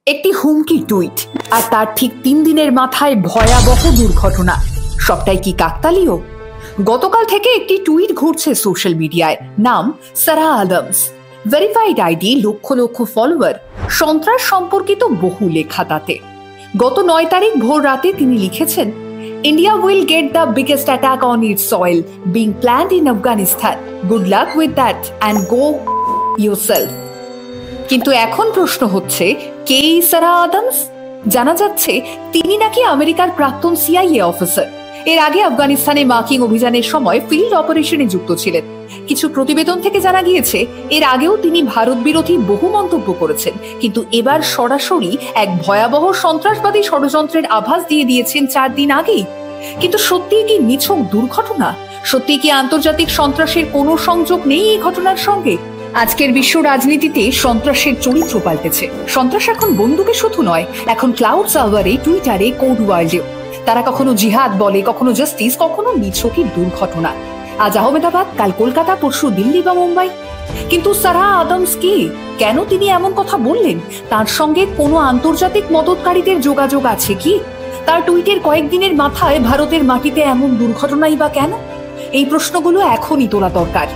একটি হুমকি টুইট আর তার ঠিক 3 দিনের মাথায় ভয়াবহ দুর্ঘটনা। সবটাই কি কাকতালীয়? গতকাল থেকে একটি টুইট ঘুরছে সোশ্যাল মিডিয়ায়, নাম সারা আদমস, verified ID, lakh lakh follower, সন্ত্রাস সম্পর্কিত বহু লেখা তাতে। গত 9 তারিখ ভোর রাতে তিনি লিখেছেন, India will get the biggest attack on its soil being planned in Afghanistan. Good luck with that and go yourself. কিন্তু এখন প্রশ্ন হচ্ছে, কে এই সারা আদমস? জানা যাচ্ছে তিনি নাকি আমেরিকার প্রাক্তন সিআইএ অফিসার। এর আগে আফগানিস্তানে মার্কিং অভিযানের সময় ফিল্ড অপারেশনে যুক্ত ছিলেন। কিছু প্রতিবেদন থেকে জানা গিয়েছে এর আগেও তিনি ভারত বিরোধী বহু মন্তব্য করেছেন, কিন্তু এবার সরাসরি এক ভয়াবহ সন্ত্রাসবাদী ষড়যন্ত্রের আভাস দিয়ে দিয়েছেন 4 দিন আগেই। কিন্তু সত্যিই কি নিছক দুর্ঘটনা? সত্যি কি আন্তর্জাতিক সন্ত্রাসের কোনো সংযোগ নেই এই ঘটনার সঙ্গে? আজকের বিশ্ব রাজনীতিতে সন্ত্রাসের চরিত্র পাল্টেছে। সন্ত্রাস এখন বন্দুকে শুধু নয়, এখন ক্লাউড সার্ভারে, টুইটারে, কোড ওয়ার্ল্ডেও। তারা কখনো জিহাদ বলে, কখনো জাস্টিস, কখনো নিছকই দুর্ঘটনা। আজ আহমেদাবাদ, কাল কলকাতা, পরশু দিল্লি বা মুম্বাই। কিন্তু সারা আদমস কে? কেন তিনি এমন কথা বললেন? তার সঙ্গে কোনো আন্তর্জাতিক মদতকারীদের যোগাযোগ আছে কি? তার টুইটের কয়েকদিনের মাথায় ভারতের মাটিতে এমন দুর্ঘটনাই বা কেন? এই প্রশ্নগুলো এখনই তোলা দরকার।